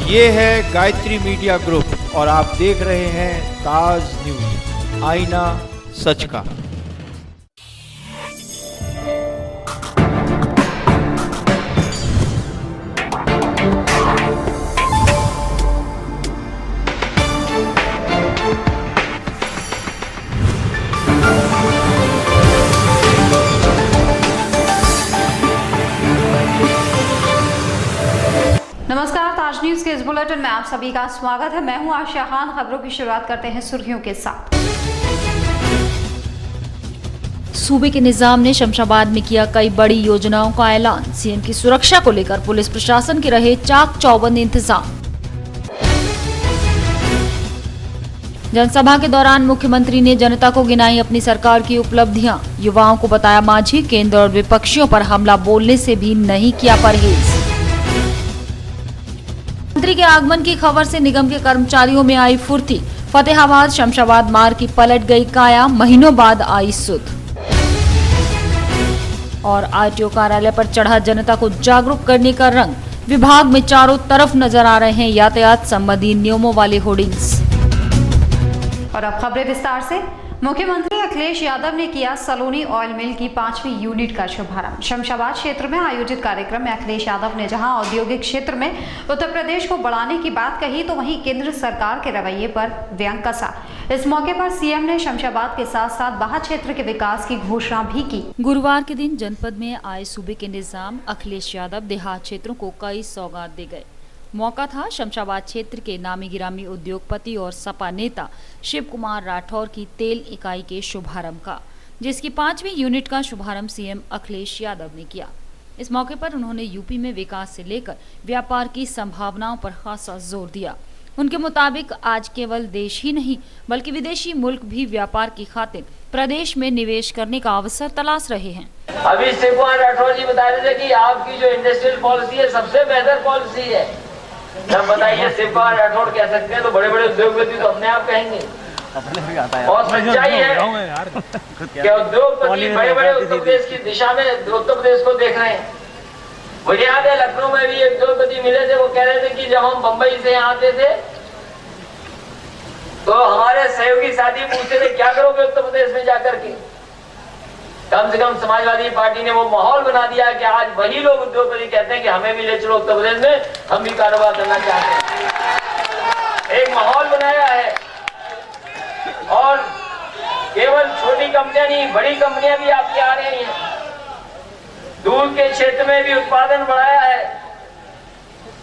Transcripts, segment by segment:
ये है Gayatri media group और आप देख रहे हैं ताज न्यूज, आईना सच का। नमस्कार, ताज न्यूज के इस बुलेटिन में आप सभी का स्वागत है। मैं हूं आशिया खान। खबरों की शुरुआत करते हैं सुर्खियों के साथ। सूबे के निजाम ने शमशाबाद में किया कई बड़ी योजनाओं का ऐलान। सीएम की सुरक्षा को लेकर पुलिस प्रशासन के रहे चाक चौबंद इंतजाम। जनसभा के दौरान मुख्यमंत्री ने जनता को गिनाई अपनी सरकार की उपलब्धियां। युवाओं को बताया माझी, केंद्र और विपक्षियों पर हमला बोलने से भी नहीं किया परहेज। मंत्री के आगमन की खबर से निगम के कर्मचारियों में आई फुर्ती। फतेहाबाद शमशाबाद मार्ग की पलट गई काया, महीनों बाद आई सुध। और आरटीओ कार्यालय पर चढ़ा जनता को जागरूक करने का रंग। विभाग में चारों तरफ नजर आ रहे हैं यातायात संबंधी नियमों वाले होर्डिंग्स। और अब खबरें विस्तार से। मुख्यमंत्री अखिलेश यादव ने किया सलोनी ऑयल मिल की 5वीं यूनिट का शुभारंभ। शमशाबाद क्षेत्र में आयोजित कार्यक्रम में अखिलेश यादव ने जहां औद्योगिक क्षेत्र में उत्तर प्रदेश को बढ़ाने की बात कही, तो वहीं केंद्र सरकार के रवैये पर व्यंग कसा। इस मौके पर सीएम ने शमशाबाद के साथ साथ बाहर क्षेत्र के विकास की घोषणा भी की। गुरुवार के दिन जनपद में आए सूबे के निजाम अखिलेश यादव देहात क्षेत्रों को कई सौगात दे गए। मौका था शमशाबाद क्षेत्र के नामी गिरामी उद्योगपति और सपा नेता शिव कुमार राठौर की तेल इकाई के शुभारंभ का, जिसकी 5वीं यूनिट का शुभारंभ सीएम अखिलेश यादव ने किया। इस मौके पर उन्होंने यूपी में विकास से लेकर व्यापार की संभावनाओं पर खासा जोर दिया। उनके मुताबिक आज केवल देश ही नहीं बल्कि विदेशी मुल्क भी व्यापार की खातिर प्रदेश में निवेश करने का अवसर तलाश रहे हैं। अभी शिव कुमार राठौर जी बता रहे थे कि आपकी जो इंडस्ट्रियल पॉलिसी है सबसे बेहतर पॉलिसी है। जब बताइए शिव कुमार राठौर कह सकते हैं तो बड़े बड़े उद्योगपति तो अपने आप कहेंगे। अपने भी आता है। और सच्चाई है कि उद्योगपति बड़े बड़े उत्तर प्रदेश की दिशा में उत्तर प्रदेश को देख रहे हैं। मुझे याद है लखनऊ में भी एक उद्योगपति मिले थे, वो कह रहे थे कि जब हम बंबई से यहाँ आते थे तो हमारे सहयोगी साथी पूछते थे क्या करोगे उत्तर प्रदेश में जाकर के। कम से कम समाजवादी पार्टी ने वो माहौल बना दिया कि आज वही लोग उद्योगपति कहते हैं कि हमें भी ले चलो उत्तर प्रदेश में, हम भी कारोबार करना चाहते हैं। एक माहौल बनाया है और केवल छोटी कंपनियां नहीं, बड़ी कंपनियां भी आपकी आ रही हैं। दूध के क्षेत्र में भी उत्पादन बढ़ाया है।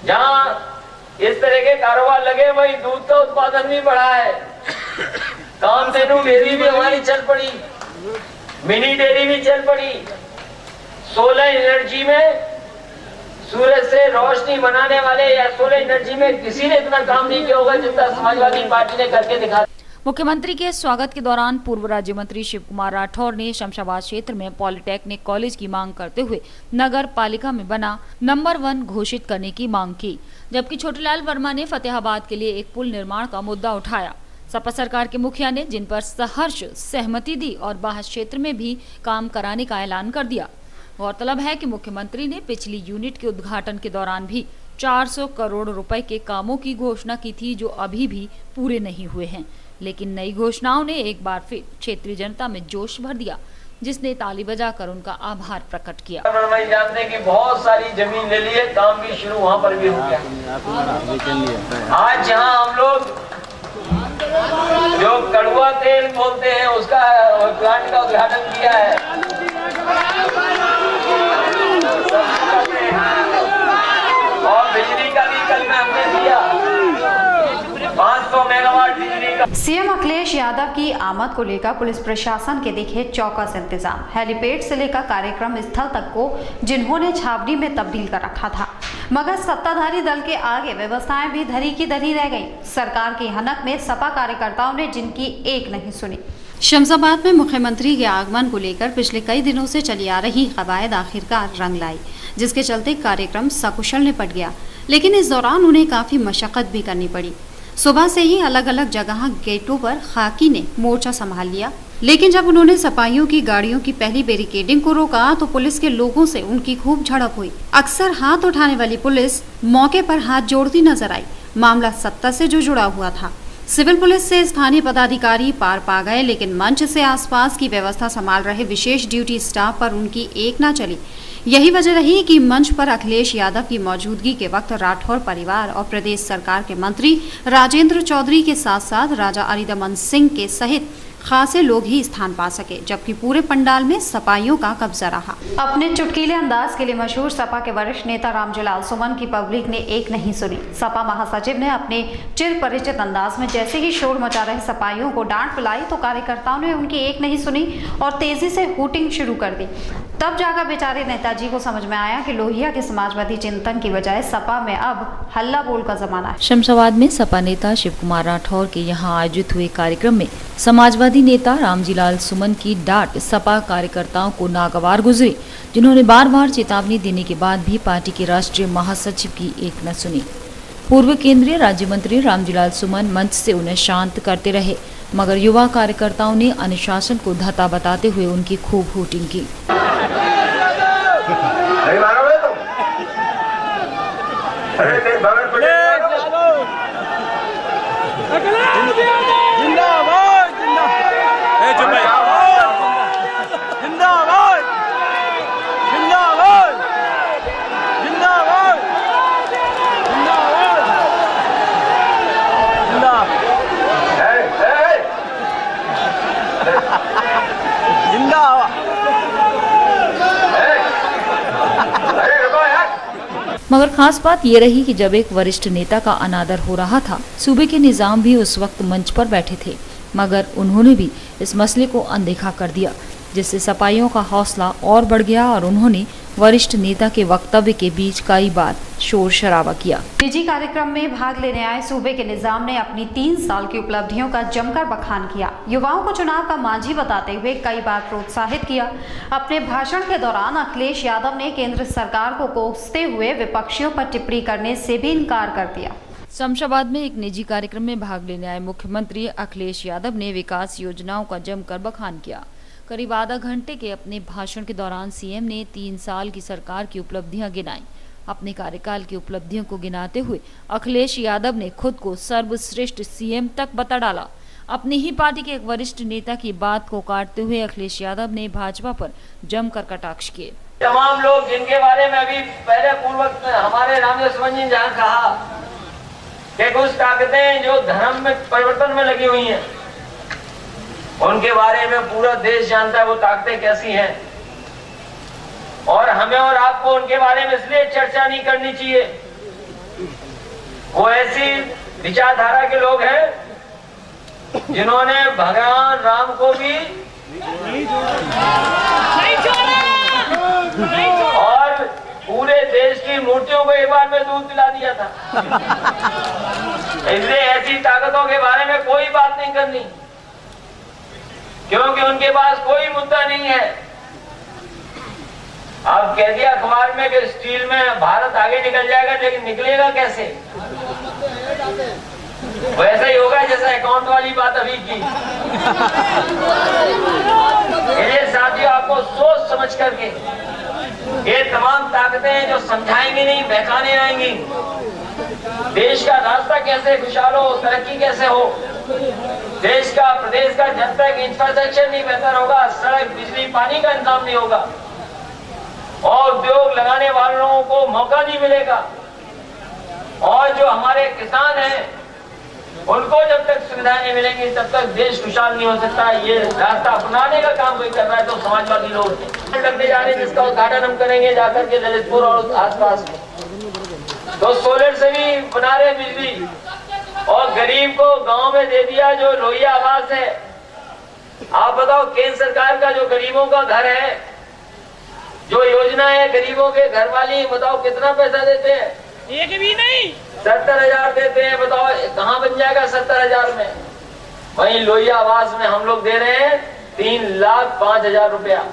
जहां इस तरह के कारोबार लगे वही दूध का उत्पादन भी बढ़ा है। कामधेनु डेयरी भी हमारी चल पड़ी, मिनी डेयरी भी चल पड़ी। सोलर एनर्जी में सूरज से रोशनी बनाने वाले या सोलर एनर्जी में किसी ने इतना काम नहीं किया होगा जितना समाजवादी पार्टी ने करके दिखा। मुख्यमंत्री के स्वागत के दौरान पूर्व राज्य मंत्री शिव कुमार राठौर ने शमशाबाद क्षेत्र में पॉलिटेक्निक कॉलेज की मांग करते हुए नगर पालिका में बना नंबर 1 घोषित करने की मांग की, जबकि छोटेलाल वर्मा ने फतेहाबाद के लिए एक पुल निर्माण का मुद्दा उठाया। सपा सरकार के मुखिया ने जिन पर सहर्ष सहमति दी और बाहर क्षेत्र में भी काम कराने का ऐलान कर दिया। गौरतलब है कि मुख्यमंत्री ने पिछली यूनिट के उद्घाटन के दौरान भी 400 करोड़ रुपए के कामों की घोषणा की थी, जो अभी भी पूरे नहीं हुए हैं। लेकिन नई घोषणाओं ने एक बार फिर क्षेत्रीय जनता में जोश भर दिया, जिसने ताली बजाकर उनका आभार प्रकट किया। जानते हैं कि बहुत सारी जमीन ले ली है, काम भी शुरू वहाँ पर भी हो गया। आज जहाँ हम लोग जो कड़वा तेल बोलते हैं उसका प्लांट का उद्घाटन किया है। और बिजली का भी कल में हमने दिया 500 मेगावाट बिजली का। सीएम अखिलेश यादव की आमद को लेकर पुलिस प्रशासन के दिखे चौकस इंतजाम। हेलीपैड से लेकर कार्यक्रम स्थल तक को जिन्होंने छावनी में तब्दील कर रखा था, मगर सत्ताधारी दल के आगे व्यवस्थाएं भी धरी की धरी रह गई। सरकार की हनक में सपा कार्यकर्ताओं ने जिनकी एक नहीं सुनी। शमशाबाद में मुख्यमंत्री के आगमन को लेकर पिछले कई दिनों से चली आ रही कवायद आखिरकार रंग लाई, जिसके चलते कार्यक्रम सकुशल निपट गया। लेकिन इस दौरान उन्हें काफी मशक्कत भी करनी पड़ी। सुबह से ही अलग अलग जगह गेटों पर खाकी ने मोर्चा संभाल लिया। लेकिन जब उन्होंने सपाइयों की गाड़ियों की पहली बैरिकेडिंग को रोका तो पुलिस के लोगों से उनकी खूब झड़प हुई। अक्सर हाथ उठाने वाली पुलिस मौके पर हाथ जोड़ती नजर आई। मामला सत्ता से जो जुड़ा हुआ था। सिविल पुलिस से स्थानीय पदाधिकारी पार पा गए, लेकिन मंच से आसपास की व्यवस्था संभाल रहे विशेष ड्यूटी स्टाफ पर उनकी एक न चली। यही वजह रही कि मंच पर अखिलेश यादव की मौजूदगी के वक्त राठौर परिवार और प्रदेश सरकार के मंत्री राजेंद्र चौधरी के साथ साथ राजा अरिदमन सिंह के सहित खासे लोग ही स्थान पा सके, जबकि पूरे पंडाल में सपाइयों का कब्जा रहा। अपने चुटकीले अंदाज के लिए मशहूर सपा के वरिष्ठ नेता रामजीलाल सुमन की पब्लिक ने एक नहीं सुनी। सपा महासचिव ने अपने चिर परिचित अंदाज में जैसे ही शोर मचा रहे सपाइयों को डांट पिलाई तो कार्यकर्ताओं ने उनकी एक नहीं सुनी और तेजी से हूटिंग शुरू कर दी। तब जाकर बेचारे नेताजी को समझ में आया कि लोहिया के समाजवादी चिंतन की बजाय सपा में अब हल्ला बोल का जमाना है। शमशाबाद में सपा नेता शिव कुमार राठौर के यहाँ आयोजित हुए कार्यक्रम में समाजवादी नेता रामजीलाल सुमन की डांट सपा कार्यकर्ताओं को नागवार गुजरी, जिन्होंने बार बार चेतावनी देने के बाद भी पार्टी के राष्ट्रीय महासचिव की एक न सुनी। पूर्व केंद्रीय राज्य मंत्री रामजीलाल सुमन मंच से उन्हें शांत करते रहे, मगर युवा कार्यकर्ताओं ने अनुशासन को धता बताते हुए उनकी खूब हूटिंग की। मगर खास बात ये रही कि जब एक वरिष्ठ नेता का अनादर हो रहा था, सूबे के निजाम भी उस वक्त मंच पर बैठे थे, मगर उन्होंने भी इस मसले को अनदेखा कर दिया, जिससे सपाइयों का हौसला और बढ़ गया और उन्होंने वरिष्ठ नेता के वक्तव्य के बीच कई बार शोर शराबा किया। निजी कार्यक्रम में भाग लेने आए सूबे के निजाम ने अपनी 3 साल की उपलब्धियों का जमकर बखान किया। युवाओं को चुनाव का मांझी बताते हुए कई बार प्रोत्साहित किया। अपने भाषण के दौरान अखिलेश यादव ने केंद्र सरकार को कोसते हुए विपक्षियों पर टिप्पणी करने से भी इनकार कर दिया। शमशाबाद में एक निजी कार्यक्रम में भाग लेने आए मुख्यमंत्री अखिलेश यादव ने विकास योजनाओं का जमकर बखान किया। करीब आधा घंटे के अपने भाषण के दौरान सीएम ने 3 साल की सरकार की उपलब्धियां गिनाई। अपने कार्यकाल की उपलब्धियों को गिनाते हुए अखिलेश यादव ने खुद को सर्वश्रेष्ठ सीएम तक बता डाला। अपनी ही पार्टी के एक वरिष्ठ नेता की बात को काटते हुए अखिलेश यादव ने भाजपा पर जमकर कटाक्ष किए। तमाम लोग जिनके बारे में अभी पहले पूर्वक हमारे रामजीलाल सुमन जी ने जहाँ कहा कि कुछ ताकतें जो धर्म में परिवर्तन में लगी हुई हैं, उनके बारे में पूरा देश जानता है वो ताकतें कैसी हैं, और हमें और आपको उनके बारे में इसलिए चर्चा नहीं करनी चाहिए। वो ऐसी विचारधारा के लोग हैं जिन्होंने भगवान राम को भी और पूरे देश की मूर्तियों को एक बार में दूध पिला दिया था। इसलिए ऐसी ताकतों के बारे में कोई बात नहीं करनी, क्योंकि उनके पास कोई मुद्दा नहीं है। अब कह दिया अखबार में कि स्टील में भारत आगे निकल जाएगा, लेकिन निकलेगा कैसे? वैसा ही होगा जैसा अकाउंट वाली बात अभी की। ये साथियों, आपको सोच समझ करके ये तमाम ताकतें जो समझाएंगी नहीं, बहकाने आएंगी, देश का रास्ता कैसे खुशहाल हो, तरक्की कैसे हो, देश का प्रदेश का जनता का इंफ्रास्ट्रक्चर नहीं बेहतर होगा, सड़क बिजली पानी का इंतजाम नहीं होगा, और उद्योग लगाने वालों को मौका नहीं मिलेगा, और जो हमारे किसान हैं उनको जब तक सुविधाएं नहीं मिलेंगी तब तक देश खुशहाल नहीं हो सकता। ये रास्ता अपनाने का काम कोई कर रहा है तो समाजवादी लोग लगते जा रहे हैं, जिसका उद्घाटन हम करेंगे जाकर के ललितपुर और आसपास में। तो सोलर से भी बना रहे बिजली, और गरीब को गांव में दे दिया जो लोहिया आवास है। आप बताओ, केंद्र सरकार का जो गरीबों का घर है, जो योजना है गरीबों के घर वाली, बताओ कितना पैसा देते हैं? एक भी नहीं, 70,000 देते हैं। बताओ कहाँ बन जाएगा 70,000 में? वहीं लोहिया आवास में हम लोग दे रहे हैं 3,05,000 रुपया।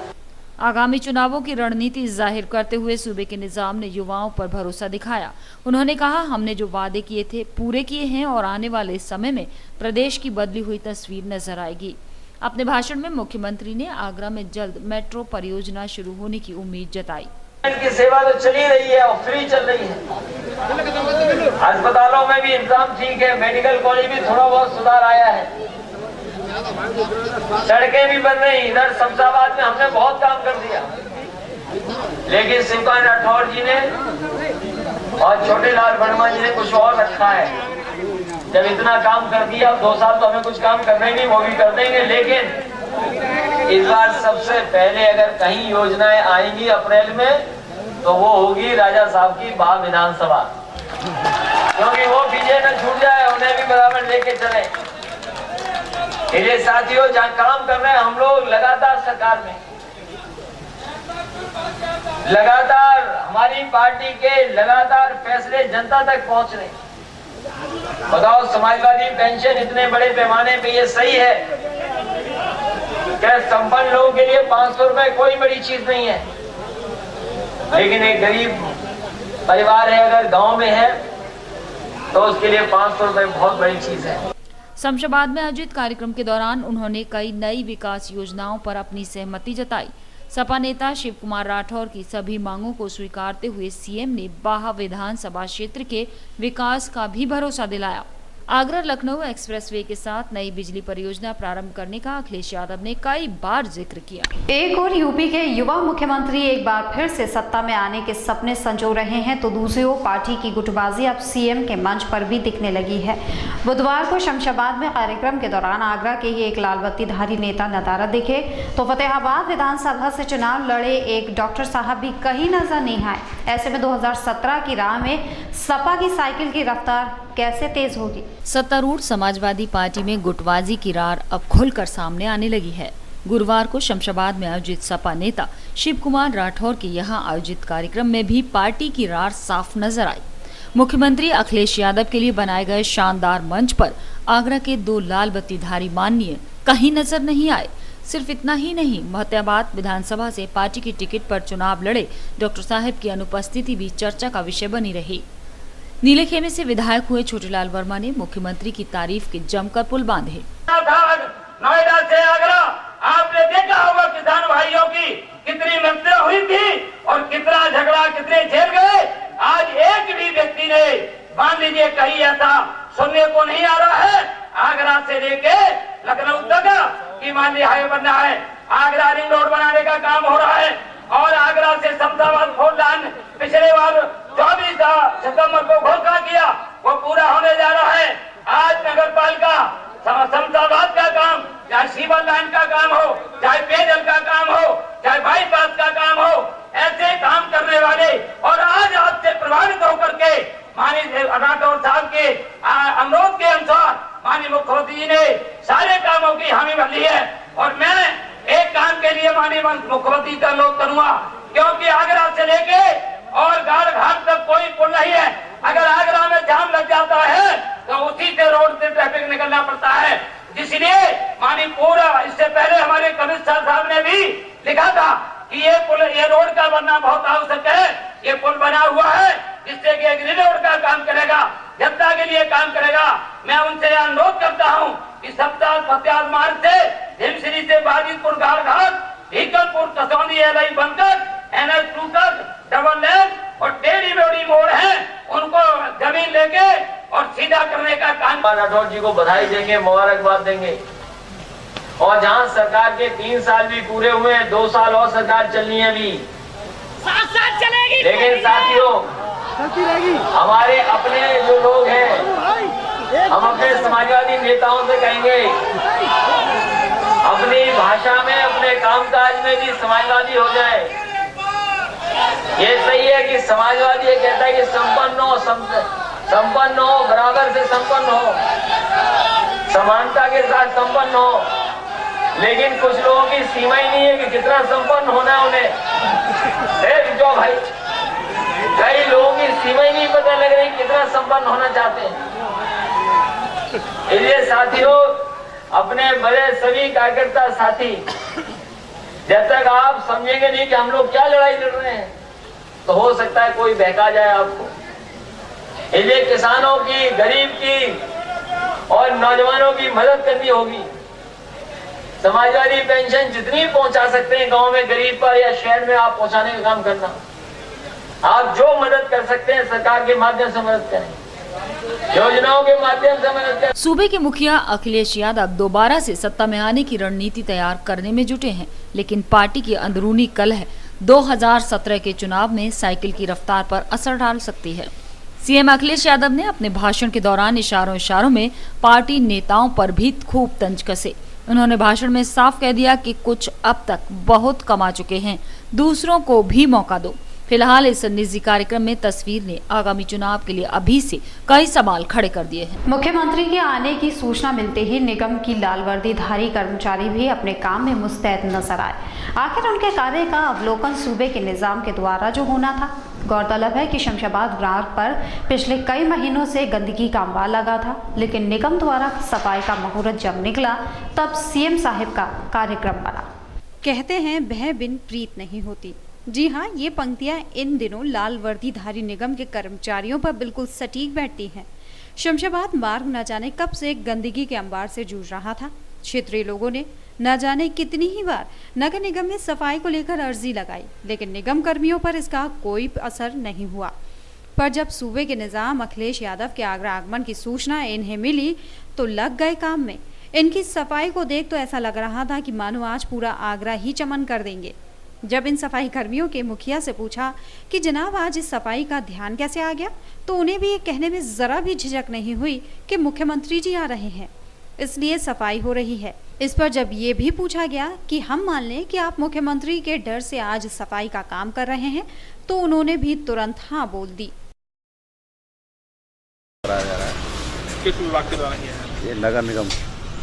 आगामी चुनावों की रणनीति जाहिर करते हुए सूबे के निजाम ने युवाओं पर भरोसा दिखाया। उन्होंने कहा, हमने जो वादे किए थे पूरे किए हैं और आने वाले समय में प्रदेश की बदली हुई तस्वीर नजर आएगी। अपने भाषण में मुख्यमंत्री ने आगरा में जल्द मेट्रो परियोजना शुरू होने की उम्मीद जताई। इनकी सेवा तो चली रही है और फ्री चल रही है। अस्पतालों में भी इंतजाम ठीक है, मेडिकल कॉलेज में थोड़ा बहुत सुधार आया है, सड़कें भी बन रही। इधर शमशाबाद में हमने बहुत काम कर दिया, लेकिन शिवकुमार राठौर जी ने और छोटे लाल वर्मा जी ने कुछ और रखा है। जब इतना काम कर दिया, 2 साल तो हमें कुछ काम करना ही नहीं, वो भी कर देंगे। लेकिन इस बार सबसे पहले अगर कहीं योजनाएं आएंगी अप्रैल में, तो वो होगी राजा साहब की बाह विधानसभा, क्योंकि वो पीछे न छूट जाए, उन्हें भी बराबर लेके चले। ये साथियों, जहाँ काम कर रहे हैं हम लोग लगातार सरकार में, लगातार हमारी पार्टी के लगातार फैसले जनता तक पहुंच रहे। बताओ, समाजवादी पेंशन इतने बड़े पैमाने पे, ये सही है क्या? संपन्न लोगों के लिए 500 रुपए कोई बड़ी चीज नहीं है, लेकिन एक गरीब परिवार है अगर गांव में है तो उसके लिए 500 रुपए बहुत बड़ी चीज है। शमशाबाद में आयोजित कार्यक्रम के दौरान उन्होंने कई नई विकास योजनाओं पर अपनी सहमति जताई। सपा नेता शिवकुमार राठौर की सभी मांगों को स्वीकारते हुए सीएम ने बाह विधानसभा क्षेत्र के विकास का भी भरोसा दिलाया। आगरा लखनऊ एक्सप्रेसवे के साथ नई बिजली परियोजना प्रारंभ करने का अखिलेश यादव ने कई बार जिक्र किया। एक और यूपी के युवा मुख्यमंत्री एक बार फिर से सत्ता में आने के सपने संजो रहे हैं, तो दूसरी ओर पार्टी की गुटबाजी अब सीएम के मंच पर भी दिखने लगी है। बुधवार को शमशाबाद में कार्यक्रम के दौरान आगरा के ही एक लाल बत्तीधारी नेता नदारद दिखे, तो फतेहाबाद विधानसभा से चुनाव लड़े एक डॉक्टर साहब भी कहीं नजर नहीं आए। ऐसे में 2017 की राह में सपा की साइकिल की रफ्तार कैसे तेज होगी? सत्तारूढ़ समाजवादी पार्टी में गुटबाजी की रार अब खुलकर सामने आने लगी है। गुरुवार को शमशाबाद में आयोजित सपा नेता शिवकुमार राठौर के यहां आयोजित कार्यक्रम में भी पार्टी की रार साफ नजर आई। मुख्यमंत्री अखिलेश यादव के लिए बनाए गए शानदार मंच पर आगरा के 2 लाल बत्तीधारी माननीय कहीं नजर नहीं आए। सिर्फ इतना ही नहीं, फतेहाबाद विधानसभा से पार्टी की टिकट पर चुनाव लड़े डॉक्टर साहब की अनुपस्थिति भी चर्चा का विषय बनी रही। नीलेखेमे से विधायक हुए छोटेलाल वर्मा ने मुख्यमंत्री की तारीफ के जमकर पुल बांधे। नोएडा से आगरा आपने देखा होगा किसान भाइयों की कितनी मंत्रियां हुई थी और कितना झगड़ा कितने झेल गए। आज एक भी व्यक्ति ने मान लीजिए कहीं ऐसा सुनने को नहीं आ रहा है। आगरा से लेके लखनऊ तक की मान लीजिए हाईवे बनना है, आगरा रिंग रोड बनाने का काम हो रहा है और आगरा से शमशाबाद 4 लाइन पिछले बार 24 सितंबर को घोषणा किया, वो पूरा होने जा रहा है। आज नगर पालिका शमशाबाद का काम, चाहे सीवर लाइन का काम हो, चाहे पेयजल का काम हो, चाहे बाईपास का काम हो, ऐसे काम करने वाले और आज आपसे प्रभावित होकर के माननीय राठौर साहब के अनुरोध के अनुसार माननीय मुख्यमंत्री जी ने सारे कामों की हामी भरी है। और मैं एक काम के लिए माननीय मुख्यमंत्री का अनुरोध करूंगा, क्योंकि आगरा से लेके और गाड़ घाट तक कोई पुल नहीं है। अगर आगरा में जाम लग जाता है तो उसी से रोड से ट्रैफिक निकलना पड़ता है। इसलिए माननीय पूरा इससे पहले हमारे कमिश्नर साहब ने भी लिखा था कि ये पुल, ये रोड का बनना बहुत आवश्यक है। ये पुल बना हुआ है जिससे कि एक रोड का काम करेगा, जनता के लिए काम करेगा। मैं उनसे अनुरोध करता हूँ कि सप्ताह फतेहाबाद मार्ग से हिमश्री से बाजितपुर गाड़ घाट, भीकलपुर कसौंदी एलआई बनकर NH2 तक डबल लेन और टेढ़ी बेड़ी मोड़ है, उनको जमीन लेके और सीधा करने का काम। राठौर जी को बधाई देंगे, मुबारकबाद देंगे। और जहां सरकार के 3 साल भी पूरे हुए हैं, 2 साल और सरकार चलनी है अभी, 7 साल चलेगी। लेकिन साथियों, हमारे अपने जो लोग हैं, हम अपने समाजवादी नेताओं से कहेंगे अपनी भाषा में, अपने कामकाज में भी समाजवादी हो जाए। ये सही है कि समाजवादी ये कहता है कि संपन्न हो, बराबर से संपन्न हो, समानता के साथ संपन्न हो, लेकिन कुछ लोगों की सीमा ही नहीं है कि कितना संपन्न होना है उन्हें। जो भाई, कई लोगों की सीमा ही नहीं पता लग रही कितना संपन्न होना चाहते हैं। इसलिए साथियों, अपने बड़े सभी कार्यकर्ता साथी, जब तक आप समझेंगे नहीं कि हम लोग क्या लड़ाई लड़ रहे हैं, तो हो सकता है कोई बहका जाए आपको। इसलिए किसानों की, गरीब की और नौजवानों की मदद करनी होगी। समाजवादी पेंशन जितनी पहुंचा सकते हैं गांव में गरीब पर या शहर में आप पहुंचाने का काम करना। आप जो मदद कर सकते हैं सरकार के माध्यम से मदद करें, योजनाओं के माध्यम से मदद करें। सूबे के मुखिया अखिलेश यादव दोबारा से सत्ता में आने की रणनीति तैयार करने में जुटे हैं, लेकिन पार्टी की अंदरूनी कलह 2017 के चुनाव में साइकिल की रफ्तार पर असर डाल सकती है। सीएम अखिलेश यादव ने अपने भाषण के दौरान इशारों में पार्टी नेताओं पर भी खूब तंज कसे। उन्होंने भाषण में साफ कह दिया कि कुछ अब तक बहुत कमा चुके हैं, दूसरों को भी मौका दो। फिलहाल इस निजी कार्यक्रम में तस्वीर ने आगामी चुनाव के लिए अभी से कई सवाल खड़े कर दिए हैं। मुख्यमंत्री के आने की सूचना मिलते ही निगम की लाल वर्दीधारी कर्मचारी भी अपने काम में मुस्तैद नजर आए। आखिर उनके कार्य का अवलोकन सूबे के निजाम के द्वारा जो होना था। गौरतलब है कि शमशाबाद मार्ग पर पिछले कई महीनों से गंदगी का अंबार लगा था, लेकिन निगम द्वारा सफाई का मुहूर्त जब निकला तब सीएम साहिब का कार्यक्रम बना। कहते हैं बह बिन प्रीत नहीं होती। जी हाँ, ये पंक्तियां इन दिनों लाल वर्दीधारी निगम के कर्मचारियों पर बिल्कुल सटीक बैठती हैं। शमशाबाद मार्ग न जाने कब से गंदगी के अंबार से जूझ रहा था। क्षेत्रीय लोगों ने न जाने कितनी ही बार नगर निगम में सफाई को लेकर अर्जी लगाई, लेकिन निगम कर्मियों पर इसका कोई असर नहीं हुआ। पर जब सूबे के निजाम अखिलेश यादव के आगरा आगमन की सूचना इन्हें मिली तो लग गए काम में। इनकी सफाई को देख तो ऐसा लग रहा था कि मानो आज पूरा आगरा ही चमन कर देंगे। जब इन सफाई कर्मियों के मुखिया से पूछा कि जनाब आज इस सफाई का ध्यान कैसे आ गया, तो उन्हें भी ये कहने में जरा भी झिझक नहीं हुई कि मुख्यमंत्री जी आ रहे हैं, इसलिए सफाई हो रही है। इस पर जब ये भी पूछा गया कि हम मान लें कि आप मुख्यमंत्री के डर से आज सफाई का काम कर रहे हैं, तो उन्होंने भी तुरंत हाँ बोल दी। किस विभाग के द्वारा किया है? ये नगर निगम।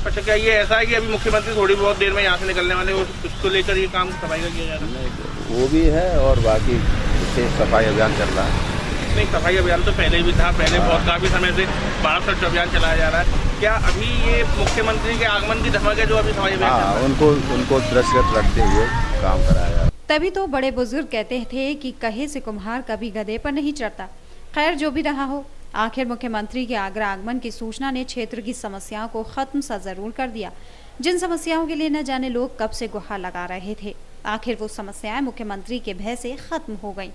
अच्छा, क्या ये ऐसा है कि अभी मुख्यमंत्री थोड़ी बहुत देर में यहाँ से निकलने वाले, उसको लेकर ये काम सफाई का किया जा रहा है? वो भी है और बाकी विशेष सफाई अभियान चल रहा है। नहीं, सफाई अभियान तो पहले भी था, पहले बहुत काफी समय से 12 स्वच्छ अभियान चलाया जा रहा है। क्या अभी ये मुख्यमंत्री के आगमन की धमक है जो अभी सफाई अभियान? उनको दृष्टिगत रखते हुए काम कराया जा रहा है। तभी तो बड़े बुजुर्ग कहते थे कि कहे से कुम्हार कभी गधे पर नहीं चढ़ता। खैर, जो भी रहा हो, आखिर मुख्यमंत्री के आगरा आगमन की सूचना ने क्षेत्र की समस्याओं को खत्म सा जरूर कर दिया, जिन समस्याओं के लिए न जाने लोग कब से गुहार लगा रहे थे। आखिर वो समस्याएं मुख्यमंत्री के भय से खत्म हो गईं।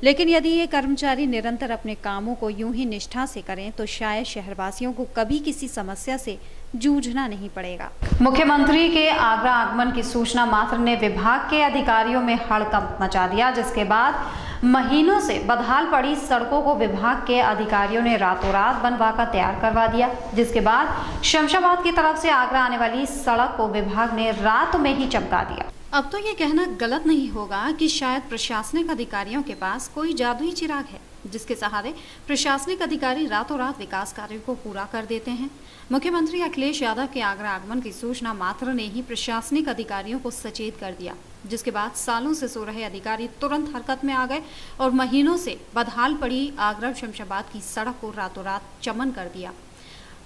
लेकिन यदि ये कर्मचारी निरंतर अपने कामों को यूं ही निष्ठा से करें तो शायद शहरवासियों को कभी किसी समस्या से जूझना नहीं पड़ेगा। मुख्यमंत्री के आगरा आगमन की सूचना मात्र ने विभाग के अधिकारियों में हड़कंप मचा दिया, जिसके बाद महीनों से बदहाल पड़ी सड़कों को विभाग के अधिकारियों ने रातों रात बनवाकर तैयार करवा दिया, जिसके बाद शमशाबाद की तरफ से आगरा आने वाली सड़क को विभाग ने रात में ही चमका दिया। अब तो ये कहना गलत नहीं होगा कि शायद प्रशासनिक अधिकारियों के पास कोई जादुई चिराग है, जिसके सहारे प्रशासनिक अधिकारी रातों रात विकास कार्यों को पूरा कर देते हैं। मुख्यमंत्री अखिलेश यादव के आगरा आगमन की सूचना मात्र ने ही प्रशासनिक अधिकारियों को सचेत कर दिया, जिसके बाद सालों से सो रहे अधिकारी तुरंत हरकत में आ गए और महीनों से बदहाल पड़ी आगरा शमशाबाद की सड़क को रातों रात चमन कर दिया।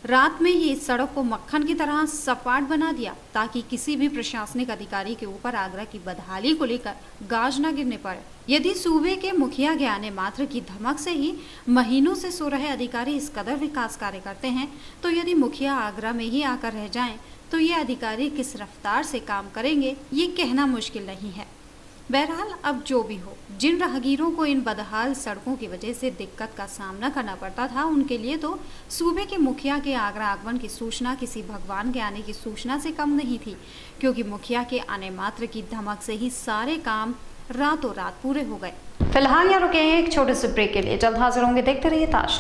रात में ही इस सड़क को मक्खन की तरह सपाट बना दिया ताकि किसी भी प्रशासनिक अधिकारी के ऊपर आगरा की बदहाली को लेकर गाज न गिरने पड़े। यदि सूबे के मुखिया के आने मात्र की धमक से ही महीनों से सो रहे अधिकारी इस कदर विकास कार्य करते हैं, तो यदि मुखिया आगरा में ही आकर रह जाएं, तो ये अधिकारी किस रफ्तार से काम करेंगे ये कहना मुश्किल नहीं है। बहरहाल, अब जो भी हो, जिन राहगीरों को इन बदहाल सड़कों की वजह से दिक्कत का सामना करना पड़ता था, उनके लिए तो सूबे के मुखिया के आगरा आगमन की सूचना किसी भगवान के आने की सूचना से कम नहीं थी, क्योंकि मुखिया के आने मात्र की धमक से ही सारे काम रातों रात पूरे हो गए। फिलहाल यहाँ रुके हैं एक छोटे से ब्रेक के लिए, जल्द हाजिर होंगे। देखते रहिए ताज।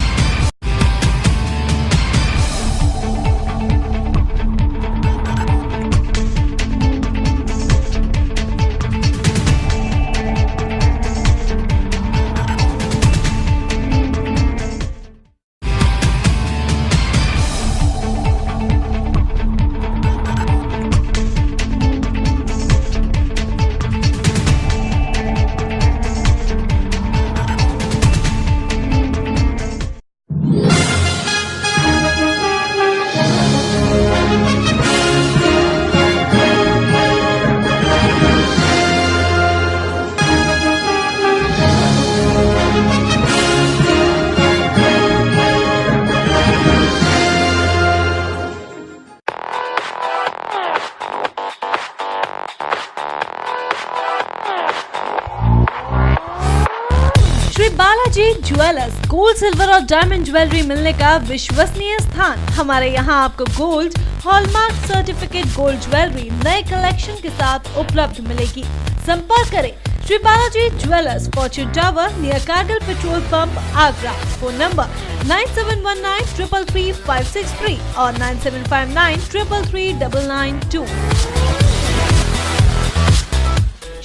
सिल्वर और डायमंड ज्वेलरी मिलने का विश्वसनीय स्थान। हमारे यहाँ आपको gold, hallmark certificate gold jewellery नए कलेक्शन के साथ उपलब्ध मिलेगी। संपर्क करें Shri Balaji jewellers, fortune tower near Kargil petrol pump, Agra. Phone number 9719333563 और 9759333992।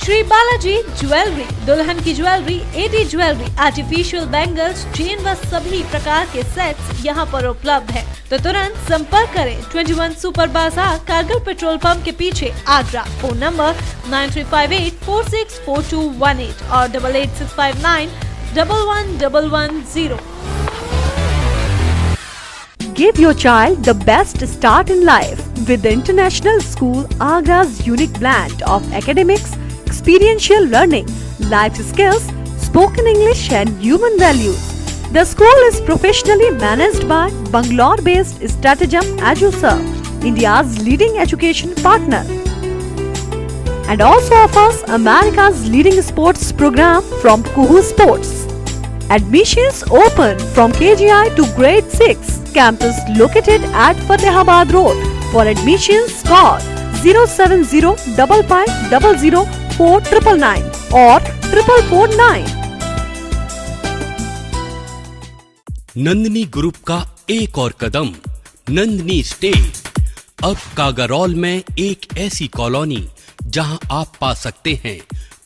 श्री बालाजी ज्वेलरी, दुल्हन की jewellery, AD jewellery, artificial bangles, chain व सभी प्रकार के सेट्स यहाँ पर उपलब्ध है। तो तुरंत संपर्क करें 21 सुपर बाजार, कारगिल पेट्रोल पंप के पीछे, आगरा। फोन नंबर 9358464218 और 8865911110। Give your child the best start in life with the International School Agra's unique blend of academics, experiential learning, life skills, spoken English and human values. The school is professionally managed by Bangalore-based Stratagem EduServe, India's leading education partner, and also offers America's leading sports program from Kuhu Sports. Admissions open from KGI to grade 6. Campus located at Fatehabad Road. For admissions, call 07055004999 or 4449. Nandini group का एक और कदम, Nandini state. अब कागारौल में एक ऐसी colony जहां आप पा सकते हैं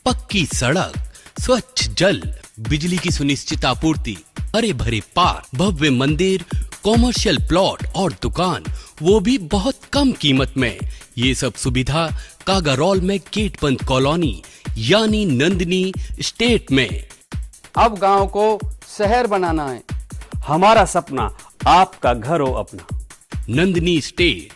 पक्की सड़क, स्वच्छ जल, बिजली की सुनिश्चित आपूर्ति, हरे भरे पार्क, भव्य मंदिर, कॉमर्शियल प्लॉट और दुकान, वो भी बहुत कम कीमत में। ये सब सुविधा कागारौल में गेटबंद कॉलोनी यानी नंदिनी स्टेट में। अब गांव को शहर बनाना है, हमारा सपना आपका घर हो अपना। नंदिनी स्टेट।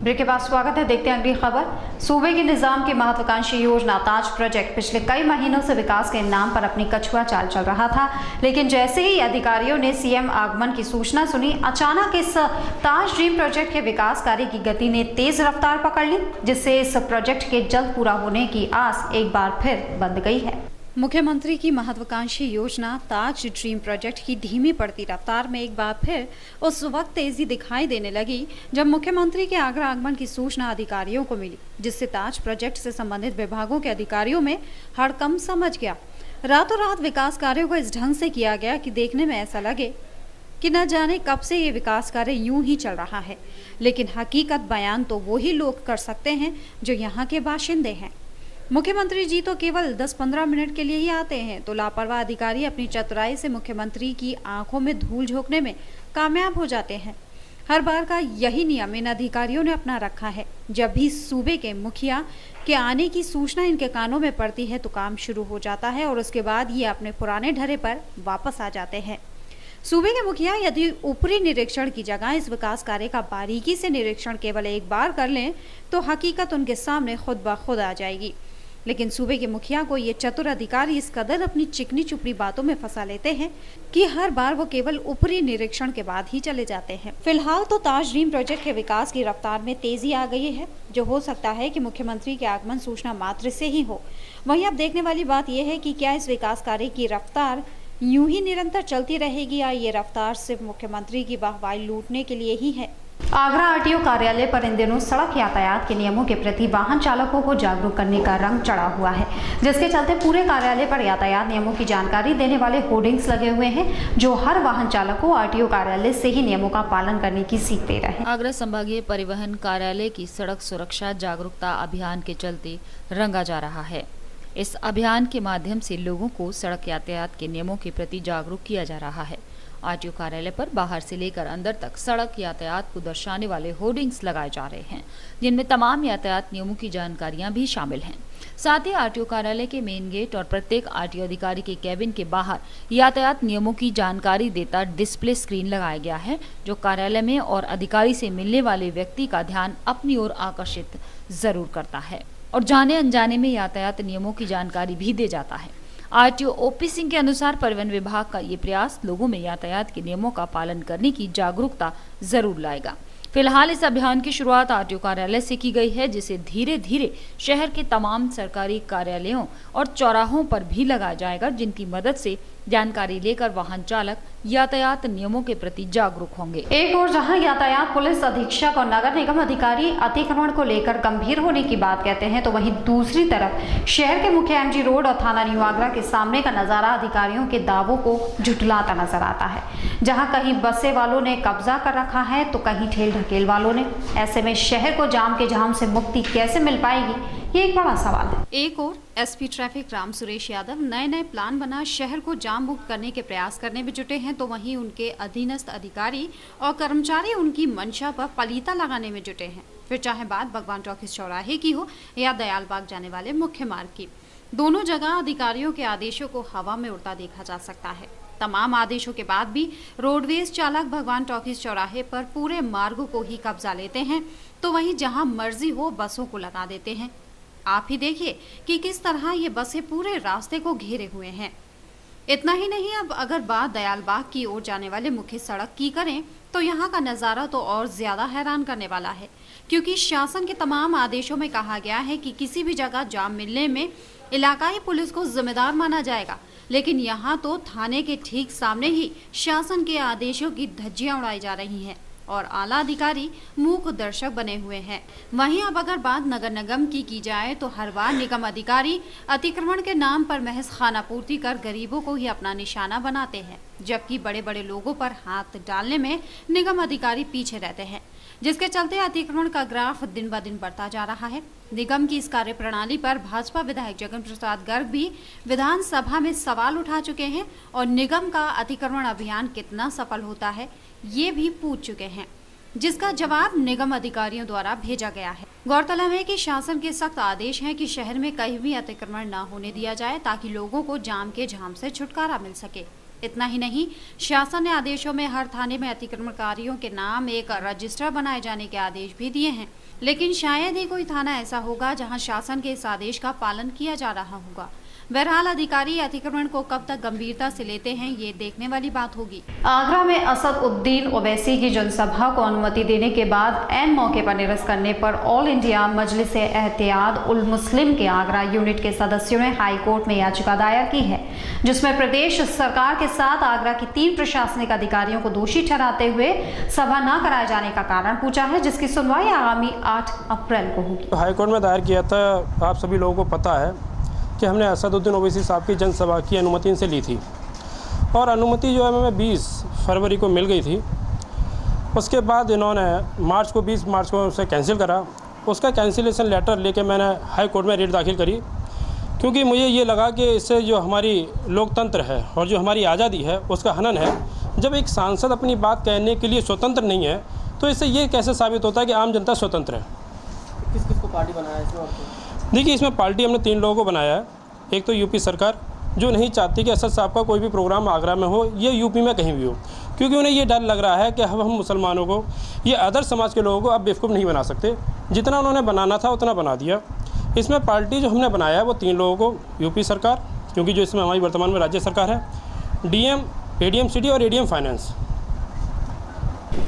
ब्रेक के बाद स्वागत है। देखते हैं अगली खबर। सूबे के निजाम की महत्वाकांक्षी योजना ताज प्रोजेक्ट पिछले कई महीनों से विकास के नाम पर अपनी कछुआ चाल चल रहा था, लेकिन जैसे ही अधिकारियों ने सीएम आगमन की सूचना सुनी, अचानक इस ताज ड्रीम प्रोजेक्ट के विकास कार्य की गति ने तेज रफ्तार पकड़ ली, जिससे इस प्रोजेक्ट के जल्द पूरा होने की आस एक बार फिर बंध गई है। मुख्यमंत्री की महत्वाकांक्षी योजना ताज ड्रीम प्रोजेक्ट की धीमी पड़ती रफ्तार में एक बार फिर उस वक्त तेजी दिखाई देने लगी जब मुख्यमंत्री के आगरा आगमन की सूचना अधिकारियों को मिली, जिससे ताज प्रोजेक्ट से संबंधित विभागों के अधिकारियों में हड़कंप समझ गया। रातों रात विकास कार्यों को इस ढंग से किया गया कि देखने में ऐसा लगे कि न जाने कब से ये विकास कार्य यूं ही चल रहा है, लेकिन हकीकत बयान तो वो ही लोग कर सकते हैं जो यहाँ के बाशिंदे हैं। मुख्यमंत्री जी तो केवल 10-15 मिनट के लिए ही आते हैं, तो लापरवाह अधिकारी अपनी चतुराई से मुख्यमंत्री की आंखों में धूल झोंकने में कामयाब हो जाते हैं। हर बार का यही नियम इन अधिकारियों ने अपना रखा है। जब भी सूबे के मुखिया के आने की सूचना इनके कानों में पड़ती है तो काम शुरू हो जाता है और उसके बाद ये अपने पुराने ढर्रे पर वापस आ जाते हैं। सूबे के मुखिया यदि ऊपरी निरीक्षण की जगह इस विकास कार्य का बारीकी से निरीक्षण केवल एक बार कर लें तो हकीकत उनके सामने खुद ब खुद आ जाएगी, लेकिन सूबे के मुखिया को ये चतुर अधिकारी इस कदर अपनी चिकनी चुपड़ी बातों में फंसा लेते हैं कि हर बार वो केवल ऊपरी निरीक्षण के बाद ही चले जाते हैं। फिलहाल तो ताज ड्रीम प्रोजेक्ट के विकास की रफ्तार में तेजी आ गई है, जो हो सकता है कि मुख्यमंत्री के आगमन सूचना मात्र से ही हो। वहीं अब देखने वाली बात यह है कि क्या इस विकास कार्य की रफ्तार यूं ही निरंतर चलती रहेगी या ये रफ्तार सिर्फ मुख्यमंत्री की वाहवाही लूटने के लिए ही है। आगरा आरटीओ कार्यालय पर इन दिनों सड़क यातायात के नियमों के प्रति वाहन चालकों को जागरूक करने का रंग चढ़ा हुआ है, जिसके चलते पूरे कार्यालय पर यातायात नियमों की जानकारी देने वाले होर्डिंग्स लगे हुए हैं, जो हर वाहन चालक को आरटीओ कार्यालय से ही नियमों का पालन करने की सीख दे रहे हैं। आगरा संभागीय परिवहन कार्यालय की सड़क सुरक्षा जागरूकता अभियान के चलते रंगा जा रहा है। इस अभियान के माध्यम से लोगों को सड़क यातायात के नियमों के प्रति जागरूक किया जा रहा है। आरटीओ कार्यालय पर बाहर से लेकर अंदर तक सड़क यातायात को दर्शाने वाले होर्डिंग्स लगाए जा रहे हैं, जिनमें तमाम यातायात नियमों की जानकारियां भी शामिल हैं। साथ ही आरटीओ कार्यालय के मेन गेट और प्रत्येक आरटीओ अधिकारी के कैबिन के बाहर यातायात नियमों की जानकारी देता डिस्प्ले स्क्रीन लगाया गया है, जो कार्यालय में और अधिकारी से मिलने वाले व्यक्ति का ध्यान अपनी ओर आकर्षित जरूर करता है और जाने अनजाने में यातायात नियमों की जानकारी भी दे जाता है। आरटीओ ओपी सिंह के अनुसार परिवहन विभाग का ये प्रयास लोगों में यातायात के नियमों का पालन करने की जागरूकता जरूर लाएगा। फिलहाल इस अभियान की शुरुआत आरटीओ कार्यालय से की गई है, जिसे धीरे धीरे शहर के तमाम सरकारी कार्यालयों और चौराहों पर भी लगाया जाएगा, जिनकी मदद से जानकारी लेकर वाहन चालक यातायात नियमों के प्रति जागरूक होंगे। एक और जहां यातायात पुलिस अधीक्षक और नगर निगम अधिकारी अतिक्रमण को लेकर गंभीर होने की बात कहते हैं, तो वहीं दूसरी तरफ शहर के मुख्य एमजी रोड और थाना न्यू आगरा के सामने का नजारा अधिकारियों के दावों को झुठलाता नजर आता है। जहां कहीं बसे वालों ने कब्जा कर रखा है तो कहीं ठेल ढकेल वालों ने। ऐसे में शहर को जाम के जाम से मुक्ति कैसे मिल पाएगी, ये एक बड़ा सवाल है। एक और एसपी ट्रैफिक राम सुरेश यादव नए प्लान बना शहर को जाम मुक्त करने के प्रयास करने में जुटे हैं, तो वहीं उनके अधीनस्थ अधिकारी और कर्मचारी उनकी मंशा पर पलीता लगाने में जुटे हैं। फिर चाहे बात भगवान टॉकीज चौराहे की हो या दयाल बाग जाने वाले मुख्य मार्ग की, दोनों जगह अधिकारियों के आदेशों को हवा में उड़ता देखा जा सकता है। तमाम आदेशों के बाद भी रोडवेज चालक भगवान टॉकीज चौराहे पर पूरे मार्ग को ही कब्जा लेते हैं, तो वहीं जहां मर्जी हो बसों को लगा देते हैं। आप ही देखिए कि किस तरह ये बसें पूरे रास्ते को घेरे हुए हैं। इतना ही नहीं, अब अगर बात दयाल बाग की ओर जाने वाले मुख्य सड़क की करें तो यहाँ का नज़ारा तो और ज्यादा हैरान करने वाला है, क्योंकि शासन के तमाम आदेशों में कहा गया है कि किसी भी जगह जाम मिलने में इलाकाई पुलिस को जिम्मेदार माना जाएगा, लेकिन यहाँ तो थाने के ठीक सामने ही शासन के आदेशों की धज्जियां उड़ाई जा रही हैं और आला अधिकारी मूक दर्शक बने हुए हैं। वहीं अब अगर बात नगर निगम की जाए तो हर बार निगम अधिकारी अतिक्रमण के नाम पर महज खानापूर्ति कर गरीबों को ही अपना निशाना बनाते हैं, जबकि बड़े बड़े लोगों पर हाथ डालने में निगम अधिकारी पीछे रहते हैं, जिसके चलते अतिक्रमण का ग्राफ दिन ब दिन बढ़ता जा रहा है। निगम की इस कार्य प्रणाली पर भाजपा विधायक जगन प्रसाद गर्ग भी विधानसभा में सवाल उठा चुके हैं और निगम का अतिक्रमण अभियान कितना सफल होता है ये भी पूछ चुके हैं, जिसका जवाब निगम अधिकारियों द्वारा भेजा गया है। गौरतलब है कि शासन के सख्त आदेश हैं कि शहर में कहीं भी अतिक्रमण न होने दिया जाए, ताकि लोगों को जाम के झाम से छुटकारा मिल सके। इतना ही नहीं, शासन ने आदेशों में हर थाने में अतिक्रमणकारियों के नाम एक रजिस्टर बनाए जाने के आदेश भी दिए हैं, लेकिन शायद ही कोई थाना ऐसा होगा जहां शासन के इस आदेश का पालन किया जा रहा होगा। बहरहाल अधिकारी अतिक्रमण को कब तक गंभीरता से लेते हैं ये देखने वाली बात होगी। आगरा में असद-उद-दीन ओवैसी की जनसभा को अनुमति देने के बाद ऐन मौके पर निरस्त करने पर ऑल इंडिया मजलिस-ए-एहतियाद उल मुस्लिम के आगरा यूनिट के सदस्यों ने हाई कोर्ट में याचिका दायर की है, जिसमें प्रदेश सरकार के साथ आगरा की 3 प्रशासनिक अधिकारियों को दोषी ठहराते हुए सभा न कराए जाने का कारण पूछा है, जिसकी सुनवाई आगामी 8 अप्रैल को होगी। हाई कोर्ट में दायर किया था। आप सभी लोगों को पता है कि हमने असद-उद-दीन ओवैसी साहब की जनसभा की अनुमति इनसे ली थी और अनुमति जो है हमें 20 फरवरी को मिल गई थी। उसके बाद इन्होंने 20 मार्च को उसे कैंसिल करा। उसका कैंसिलेशन लेटर लेके मैंने हाई कोर्ट में रिट दाखिल करी, क्योंकि मुझे ये लगा कि इससे जो हमारी लोकतंत्र है और जो हमारी आज़ादी है उसका हनन है। जब एक सांसद अपनी बात कहने के लिए स्वतंत्र नहीं है तो इससे ये कैसे साबित होता है कि आम जनता स्वतंत्र है। किस किस को पार्टी बनाया है इसमें? देखिए, इसमें पार्टी हमने 3 लोगों को बनाया है। एक तो यूपी सरकार, जो नहीं चाहती कि असद साहब का कोई भी प्रोग्राम आगरा में हो, ये यूपी में कहीं भी हो, क्योंकि उन्हें ये डर लग रहा है कि हम मुसलमानों को, ये अदर समाज के लोगों को अब बेवकूफ़ नहीं बना सकते। जितना उन्होंने बनाना था उतना बना दिया। इसमें पार्टी जो हमने बनाया है वो 3 लोगों को, यूपी सरकार, क्योंकि जो इसमें हमारी वर्तमान में राज्य सरकार है, डीएम, एडीएम सिटी और एडीएम फाइनेंस।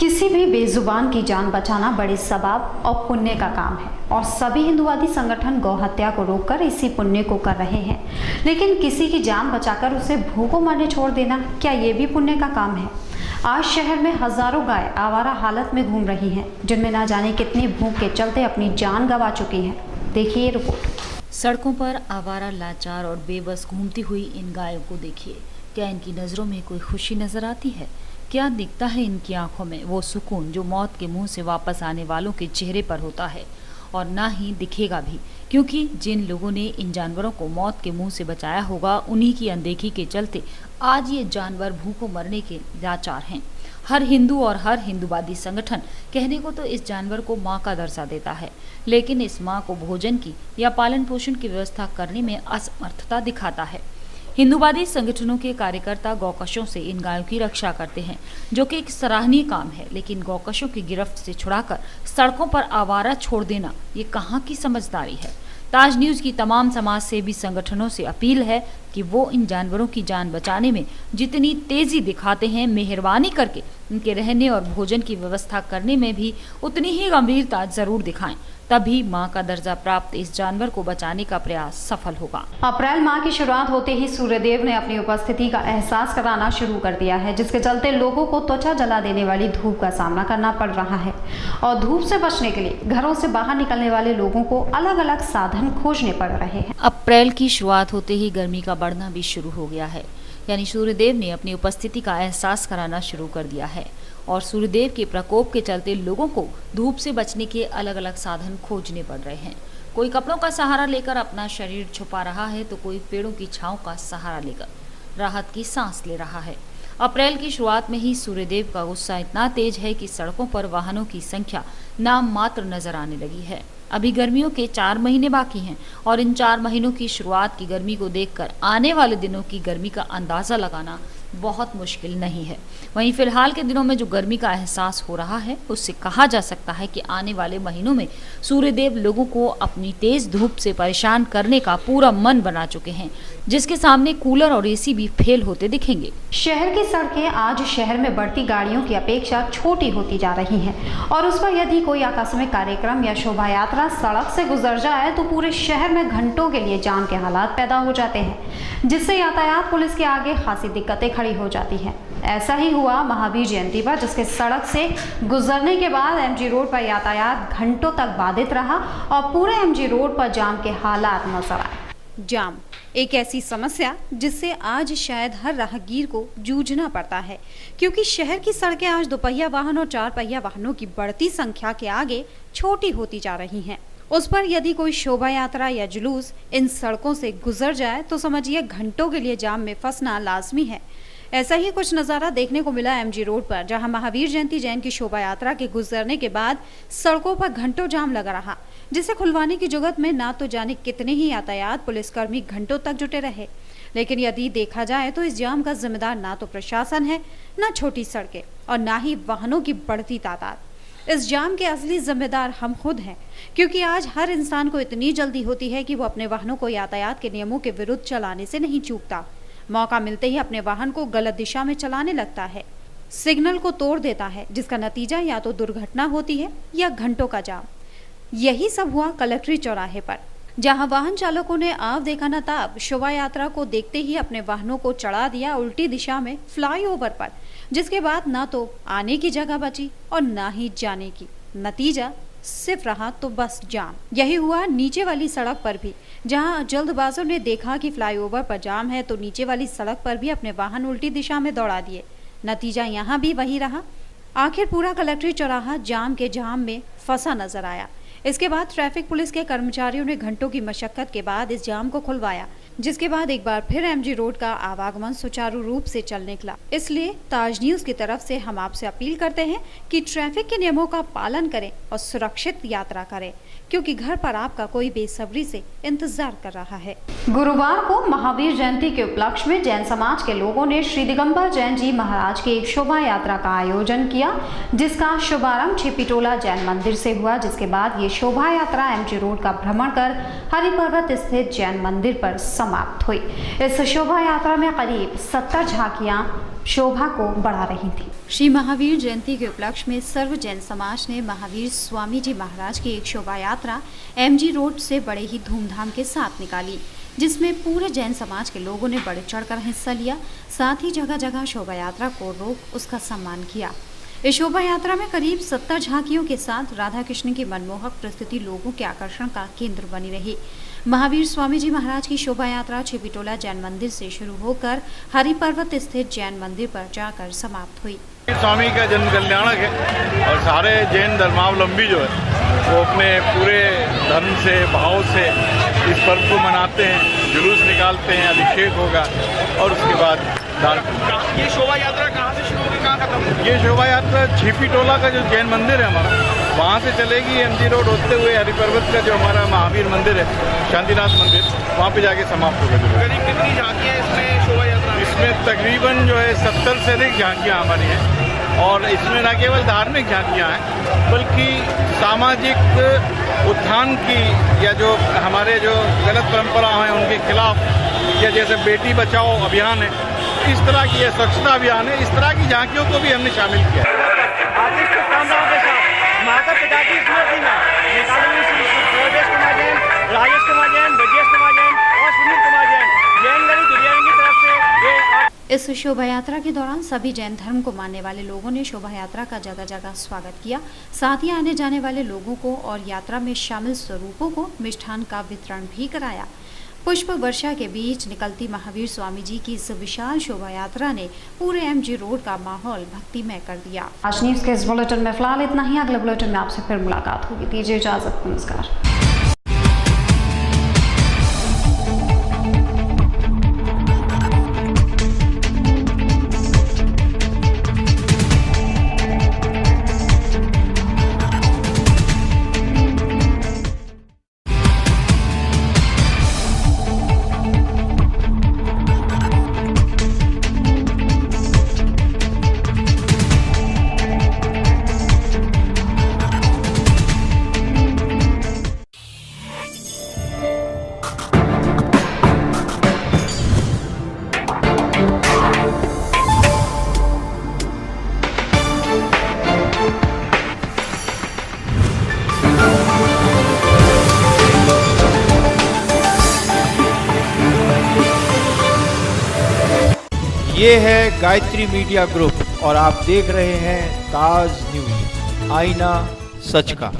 किसी भी बेजुबान की जान बचाना बड़े सवाब और पुण्य का काम है और सभी हिंदुवादी संगठन गौ हत्या को रोककर इसी पुण्य को कर रहे हैं, लेकिन किसी की जान बचाकर उसे भूखों मरने छोड़ देना, क्या ये भी पुण्य का काम है? आज शहर में हजारों गाय आवारा हालत में घूम रही हैं, जिनमें ना जाने कितनी भूख के चलते अपनी जान गंवा चुकी हैं। देखिए रिपोर्ट। सड़कों पर आवारा, लाचार और बेबस घूमती हुई इन गायों को देखिए। क्या इनकी नज़रों में कोई खुशी नजर आती है? क्या दिखता है इनकी आंखों में वो सुकून जो मौत के मुंह से वापस आने वालों के चेहरे पर होता है? और ना ही दिखेगा भी, क्योंकि जिन लोगों ने इन जानवरों को मौत के मुंह से बचाया होगा, उन्हीं की अनदेखी के चलते आज ये जानवर भूखों मरने के लाचार हैं। हर हिंदू और हर हिंदूवादी संगठन कहने को तो इस जानवर को माँ का दर्जा देता है, लेकिन इस माँ को भोजन की या पालन पोषण की व्यवस्था करने में असमर्थता दिखाता है। हिंदूवादी संगठनों के कार्यकर्ता गौकशों से इन गायों की रक्षा करते हैं, जो कि एक सराहनीय काम है, लेकिन गौकशों की गिरफ्त से छुड़ाकर सड़कों पर आवारा छोड़ देना ये कहाँ की समझदारी है? ताज न्यूज की तमाम समाज सेवी संगठनों से अपील है कि वो इन जानवरों की जान बचाने में जितनी तेजी दिखाते हैं, मेहरबानी करके उनके रहने और भोजन की व्यवस्था करने में भी उतनी ही गंभीरता जरूर दिखाएं, तभी मां का दर्जा प्राप्त इस जानवर को बचाने का प्रयास सफल होगा। अप्रैल माह की शुरुआत होते ही सूर्यदेव ने अपनी उपस्थिति का एहसास कराना शुरू कर दिया है, जिसके चलते लोगों को त्वचा जला देने वाली धूप का सामना करना पड़ रहा है। और धूप से बचने के लिए घरों से बाहर निकलने वाले लोगों को अलग अलग साधन खोजने पड़ रहे हैं। अप्रैल की शुरुआत होते ही गर्मी का बढ़ना भी शुरू हो गया है, यानी सूर्यदेव ने अपनी उपस्थिति का एहसास कराना शुरू कर दिया है और सूर्यदेव के प्रकोप के चलते लोगों को धूप से बचने के अलग अलग साधन खोजने पड़ रहे हैं। कोई कपड़ों का सहारा लेकर अपना शरीर छुपा रहा है, तो कोई पेड़ों की छांव का सहारा लेकर राहत की सांस ले रहा है। अप्रैल की शुरुआत में ही सूर्यदेव का गुस्सा इतना तेज है कि सड़कों पर वाहनों की संख्या नाम मात्र नजर आने लगी है। अभी गर्मियों के 4 महीने बाकी हैं और इन 4 महीनों की शुरुआत की गर्मी को देखकर आने वाले दिनों की गर्मी का अंदाजा लगाना बहुत मुश्किल नहीं है। वहीं फिलहाल के दिनों में जो गर्मी का एहसास हो रहा है, उससे कहा जा सकता है कि आने वाले महीनों में सूर्यदेव लोगों को अपनी तेज धूप से परेशान करने का पूरा मन बना चुके हैं, जिसके सामने कूलर और एसी भी फेल होते दिखेंगे। शहर की सड़कें आज शहर में बढ़ती गाड़ियों की अपेक्षा छोटी होती जा रही हैं और उस पर यदि कोई आकस्मिक कार्यक्रम या शोभा यात्रा सड़क से गुजर जाए तो पूरे शहर में घंटों के लिए जाम के हालात पैदा हो जाते हैं, जिससे यातायात पुलिस के आगे खासी दिक्कतें खड़ी हो जाती हैं। ऐसा ही हुआ महावीर जयंती पर, जिसके सड़क से गुजरने के बाद एमजी रोड पर यातायात घंटों तक बाधित रहा और पूरे एमजी रोड पर जाम के हालात नजर आए। जाम एक ऐसी समस्या जिससे आज शायद हर राहगीर को जूझना पड़ता है, क्योंकि शहर की सड़कें आज दोपहिया वाहन और 4 पहिया वाहनों की बढ़ती संख्या के आगे छोटी होती जा रही हैं। उस पर यदि कोई शोभा यात्रा या जुलूस इन सड़कों से गुजर जाए तो समझिए घंटों के लिए जाम में फंसना लाजमी है। ऐसा ही कुछ नज़ारा देखने को मिला एमजी रोड पर, जहां महावीर जयंती जैन की शोभा यात्रा के गुजरने के बाद सड़कों पर घंटों जाम लगा रहा, जिसे खुलवाने की जुगत में ना तो जाने कितने ही यातायात पुलिसकर्मी घंटों तक जुटे रहे। लेकिन यदि देखा जाए तो इस जाम का जिम्मेदार ना तो प्रशासन है, ना छोटी सड़कें और ना ही वाहनों की बढ़ती तादाद। इस जाम के असली जिम्मेदार हम खुद हैं, क्योंकि आज हर इंसान को इतनी जल्दी होती है कि वो अपने वाहनों को यातायात के नियमों के विरुद्ध चलाने से नहीं चूकता। मौका मिलते ही अपने वाहन को गलत दिशा में चलाने लगता है, सिग्नल को तोड़ देता है, जिसका नतीजा या तो दुर्घटना होती है या घंटों का जाम। यही सब हुआ कलेक्ट्रेट चौराहे पर, जहां वाहन चालकों ने आव देखा न ताब शोभा यात्रा को देखते ही अपने वाहनों को चढ़ा दिया उल्टी दिशा में फ्लाईओवर पर, जिसके बाद ना तो आने की जगह बची और ना ही जाने की। नतीजा सिर्फ रहा तो बस जाम। यही हुआ नीचे वाली सड़क पर भी, जहां जल्दबाजों ने देखा कि फ्लाईओवर पर जाम है तो नीचे वाली सड़क पर भी अपने वाहन उल्टी दिशा में दौड़ा दिए। नतीजा यहां भी वही रहा। आखिर पूरा कलेक्ट्रेट चौराहा जाम के जाम में फंसा नजर आया। इसके बाद ट्रैफिक पुलिस के कर्मचारियों ने घंटों की मशक्कत के बाद इस जाम को खुलवाया, जिसके बाद एक बार फिर एमजी रोड का आवागमन सुचारू रूप से चल निकला। इसलिए ताज न्यूज की तरफ से हम आपसे अपील करते हैं कि ट्रैफिक के नियमों का पालन करें और सुरक्षित यात्रा करें, क्योंकि घर पर आपका कोई बेसब्री से इंतजार कर रहा है। गुरुवार को महावीर जयंती के उपलक्ष्य में जैन समाज के लोगों ने श्री दिगंबर जैन जी महाराज की एक शोभा यात्रा का आयोजन किया, जिसका शुभारंभ छिपीटोला जैन मंदिर से हुआ, जिसके बाद ये शोभा यात्रा एमजी रोड का भ्रमण कर हरिपर्वत स्थित जैन मंदिर पर समाप्त हुई। इस शोभा यात्रा में करीब 70 झांकियां शोभा को बढ़ा रही थी। श्री महावीर जयंती के उपलक्ष्य में सर्व जैन समाज ने महावीर स्वामी जी महाराज की एक शोभा यात्रा एमजी रोड से बड़े ही धूमधाम के साथ निकाली। जिसमें पूरे जैन समाज के लोगों ने बढ़ चढ़कर हिस्सा लिया। साथ ही जगह जगह शोभा यात्रा को रोक उसका सम्मान किया। इस शोभा यात्रा में करीब 70 झांकियों के साथ राधा कृष्ण की मनमोहक प्रस्तुति लोगों के आकर्षण का केंद्र बनी रही। महावीर स्वामी जी महाराज की शोभा यात्रा छिपीटोला जैन मंदिर से शुरू होकर हरि पर्वत स्थित जैन मंदिर पर जाकर समाप्त हुई। स्वामी का जन कल्याणक है और सारे जैन धर्मावलंबी जो है वो अपने पूरे धर्म से भाव से इस पर्व को मनाते हैं, जुलूस निकालते हैं, अभिषेक होगा और उसके बाद ये शोभा यात्रा कहाँ से शुरू होगी, कहाँ खत्म होगी? ये शोभा यात्रा छिपीटोला का जो जैन मंदिर है हमारा, वहाँ से चलेगी एमजी रोड होते हुए हरि पर्वत का जो हमारा महावीर मंदिर है, शांतिनाथ मंदिर, वहाँ पे जाके समाप्त होगा। करीब कितनी झांकियाँ इसमें शोभा यात्रा? इसमें तकरीबन जो है 70 से अधिक झांकियाँ हमारी हैं और इसमें न केवल धार्मिक झांकियाँ हैं बल्कि सामाजिक उत्थान की या जो हमारे जो गलत परंपरा हैं उनके खिलाफ, या जैसे बेटी बचाओ अभियान है, इस तरह की स्वच्छता अभियान है, इस तरह की झांकियों को भी हमने शामिल किया है। आर्टिस्ट कामराओं के साथ माता पिता की स्मृति में राजेश कुमार जैन, राजेश कुमार जैन, ब्रजेश कुमार जैन और सुनील कुमार जैन जैन गली दुनिया की तरफ से इस शोभा यात्रा के दौरान सभी जैन धर्म को मानने वाले लोगों ने शोभा यात्रा का जगह जगह स्वागत किया। साथ ही आने जाने वाले लोगों को और यात्रा में शामिल स्वरूपों को मिष्ठान का वितरण भी कराया। पुष्प वर्षा के बीच निकलती महावीर स्वामी जी की इस विशाल शोभा यात्रा ने पूरे एमजी रोड का माहौल भक्तिमय कर दिया। आज न्यूज़ के इस बुलेटिन में फिलहाल इतना ही। अगले बुलेटिन में आपसे फिर मुलाकात होगी। दीजिए इजाजत, नमस्कार। ये है गायत्री मीडिया ग्रुप और आप देख रहे हैं ताज न्यूज़, आईना सच का।